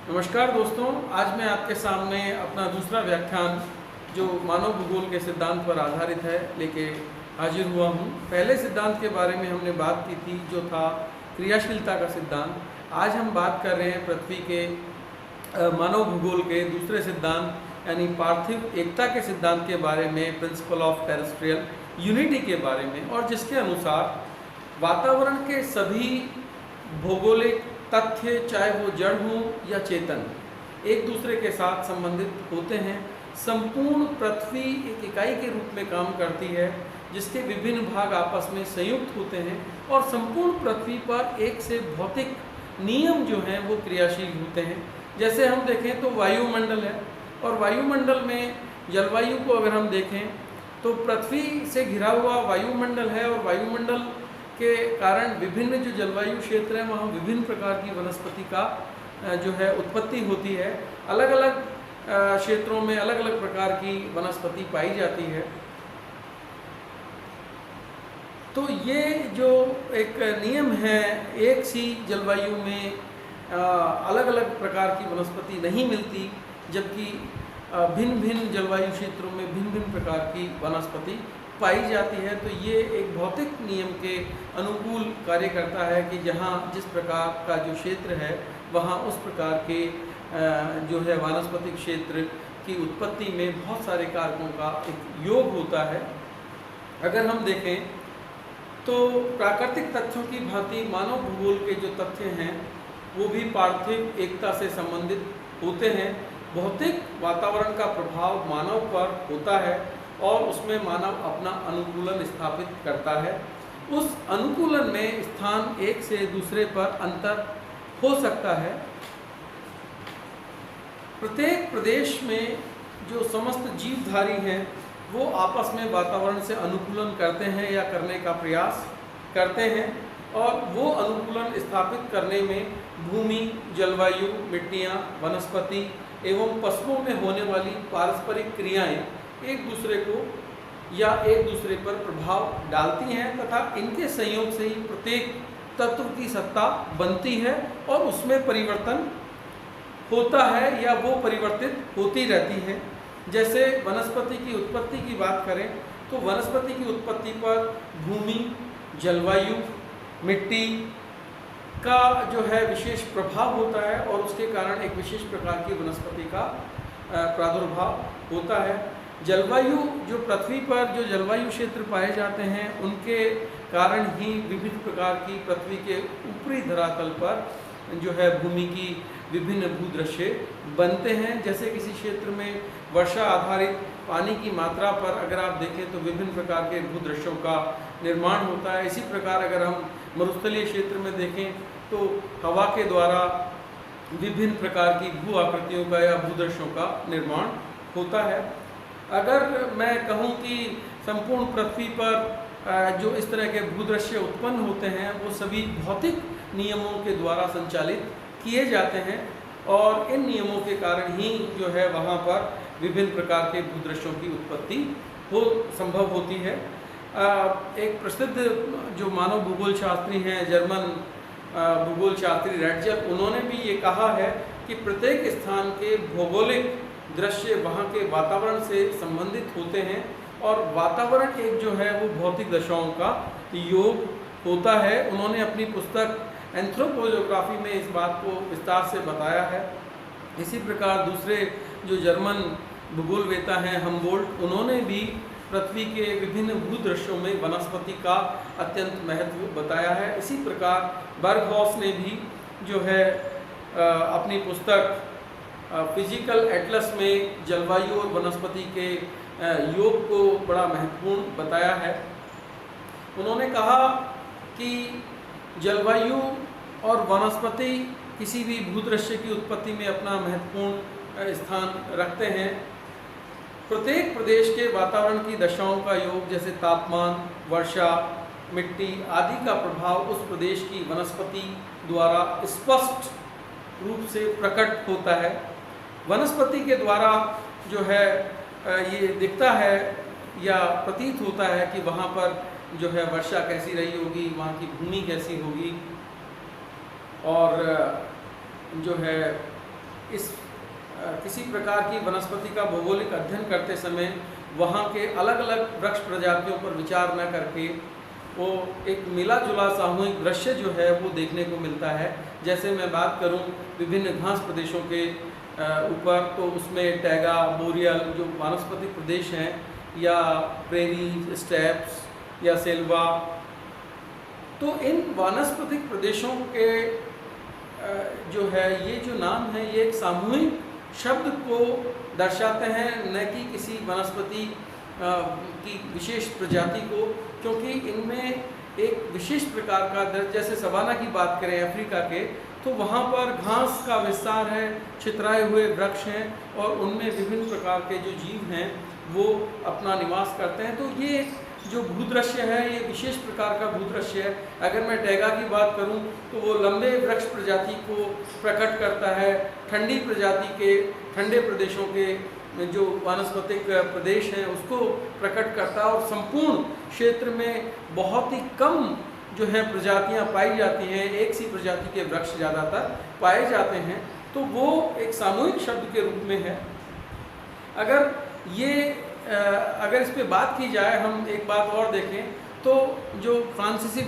नमस्कार दोस्तों, आज मैं आपके सामने अपना दूसरा व्याख्यान जो मानव भूगोल के सिद्धांत पर आधारित है लेके हाजिर हुआ हूँ। पहले सिद्धांत के बारे में हमने बात की थी जो था क्रियाशीलता का सिद्धांत। आज हम बात कर रहे हैं पृथ्वी के मानव भूगोल के दूसरे सिद्धांत यानी पार्थिव एकता के सिद्धांत के बारे में, प्रिंसिपल ऑफ टेरेस्ट्रियल यूनिटी के बारे में, और जिसके अनुसार वातावरण के सभी भौगोलिक तथ्य, चाहे वो जड़ हो या चेतन, एक दूसरे के साथ संबंधित होते हैं। संपूर्ण पृथ्वी एक इकाई के रूप में काम करती है जिसके विभिन्न भाग आपस में संयुक्त होते हैं और संपूर्ण पृथ्वी पर एक से भौतिक नियम जो हैं वो क्रियाशील होते हैं। जैसे हम देखें तो वायुमंडल है, और वायुमंडल में जलवायु को अगर हम देखें तो पृथ्वी से घिरा हुआ वायुमंडल है, और वायुमंडल के कारण विभिन्न जो जलवायु क्षेत्र हैं वहाँ विभिन्न प्रकार की वनस्पति का जो है उत्पत्ति होती है। अलग अलग क्षेत्रों में अलग अलग प्रकार की वनस्पति पाई जाती है। तो ये जो एक नियम है, एक सी जलवायु में अलग अलग प्रकार की वनस्पति नहीं मिलती, जबकि भिन्न भिन्न जलवायु क्षेत्रों में भिन्न भिन्न प्रकार की वनस्पति पाई जाती है। तो ये एक भौतिक नियम के अनुकूल कार्य करता है कि जहाँ जिस प्रकार का जो क्षेत्र है वहाँ उस प्रकार के जो है वानस्पतिक क्षेत्र की उत्पत्ति में बहुत सारे कारकों का एक योग होता है। अगर हम देखें तो प्राकृतिक तथ्यों की भांति मानव भूगोल के जो तथ्य हैं वो भी पार्थिव एकता से संबंधित होते हैं। भौतिक वातावरण का प्रभाव मानव पर होता है और उसमें मानव अपना अनुकूलन स्थापित करता है। उस अनुकूलन में स्थान एक से दूसरे पर अंतर हो सकता है। प्रत्येक प्रदेश में जो समस्त जीवधारी हैं वो आपस में वातावरण से अनुकूलन करते हैं या करने का प्रयास करते हैं, और वो अनुकूलन स्थापित करने में भूमि, जलवायु, मिट्टियाँ, वनस्पति एवं पशुओं में होने वाली पारस्परिक क्रियाएं एक दूसरे को या एक दूसरे पर प्रभाव डालती हैं तथा इनके संयोग से ही प्रत्येक तत्व की सत्ता बनती है और उसमें परिवर्तन होता है या वो परिवर्तित होती रहती है। जैसे वनस्पति की उत्पत्ति की बात करें तो वनस्पति की उत्पत्ति पर भूमि, जलवायु, मिट्टी का जो है विशेष प्रभाव होता है और उसके कारण एक विशेष प्रकार की वनस्पति का प्रादुर्भाव होता है। जलवायु, जो पृथ्वी पर जो जलवायु क्षेत्र पाए जाते हैं उनके कारण ही विभिन्न प्रकार की पृथ्वी के ऊपरी धरातल पर जो है भूमि की विभिन्न भूदृश्य बनते हैं। जैसे किसी क्षेत्र में वर्षा आधारित पानी की मात्रा पर अगर आप देखें तो विभिन्न प्रकार के भूदृश्यों का निर्माण होता है। इसी प्रकार अगर हम मरुस्थलीय क्षेत्र में देखें तो हवा के द्वारा विभिन्न प्रकार की भू आकृतियों का या भूदृश्यों का निर्माण होता है। अगर मैं कहूँ कि संपूर्ण पृथ्वी पर जो इस तरह के भूदृश्य उत्पन्न होते हैं वो सभी भौतिक नियमों के द्वारा संचालित किए जाते हैं, और इन नियमों के कारण ही जो है वहाँ पर विभिन्न प्रकार के भूदृश्यों की उत्पत्ति संभव होती है। एक प्रसिद्ध जो मानव भूगोल शास्त्री हैं, जर्मन भूगोल शास्त्री रेटजर, उन्होंने भी ये कहा है कि प्रत्येक स्थान के भौगोलिक दृश्य वहाँ के वातावरण से संबंधित होते हैं और वातावरण एक जो है वो भौतिक दशाओं का योग होता है। उन्होंने अपनी पुस्तक एंथ्रोपोजियोग्राफी में इस बात को विस्तार से बताया है। इसी प्रकार दूसरे जो जर्मन भूगोलवेता हैं हम्बोल्ट, उन्होंने भी पृथ्वी के विभिन्न भूदृश्यों में वनस्पति का अत्यंत महत्व बताया है। इसी प्रकार बर्गहॉस ने भी जो है अपनी पुस्तक फिजिकल एटलस में जलवायु और वनस्पति के योग को बड़ा महत्वपूर्ण बताया है। उन्होंने कहा कि जलवायु और वनस्पति किसी भी भूदृश्य की उत्पत्ति में अपना महत्वपूर्ण स्थान रखते हैं। प्रत्येक प्रदेश के वातावरण की दशाओं का योग, जैसे तापमान, वर्षा, मिट्टी आदि का प्रभाव उस प्रदेश की वनस्पति द्वारा स्पष्ट रूप से प्रकट होता है। वनस्पति के द्वारा जो है ये दिखता है या प्रतीत होता है कि वहाँ पर जो है वर्षा कैसी रही होगी, वहाँ की भूमि कैसी होगी, और जो है इस किसी प्रकार की वनस्पति का भौगोलिक अध्ययन करते समय वहाँ के अलग अलग वृक्ष प्रजातियों पर विचार न करके वो एक मिला जुला सामूहिक दृश्य जो है वो देखने को मिलता है। जैसे मैं बात करूं विभिन्न घास प्रदेशों के ऊपर, तो उसमें टैगा, बोरियल जो वानस्पतिक प्रदेश हैं, या प्रेरी, स्टेप्स या सेल्वा, तो इन वानस्पतिक प्रदेशों के जो है ये जो नाम है ये एक सामूहिक शब्द को दर्शाते हैं, न कि किसी वनस्पति की विशेष प्रजाति को, क्योंकि इनमें एक विशेष प्रकार का जैसे सवाना की बात करें अफ्रीका के, तो वहाँ पर घास का विस्तार है, छितराए हुए वृक्ष हैं और उनमें विभिन्न प्रकार के जो जीव हैं वो अपना निवास करते हैं। तो ये जो भूदृश्य है ये विशेष प्रकार का भूदृश्य है। अगर मैं टैगा की बात करूं तो वो लंबे वृक्ष प्रजाति को प्रकट करता है, ठंडी प्रजाति के ठंडे प्रदेशों के जो वानस्पतिक प्रदेश हैं उसको प्रकट करता है, और संपूर्ण क्षेत्र में बहुत ही कम जो है प्रजातियां पाई जाती हैं, एक सी प्रजाति के वृक्ष ज़्यादातर पाए जाते हैं। तो वो एक सामूहिक शब्द के रूप में है। अगर इस पे बात की जाए, हम एक बात और देखें तो जो फ्रांसीसी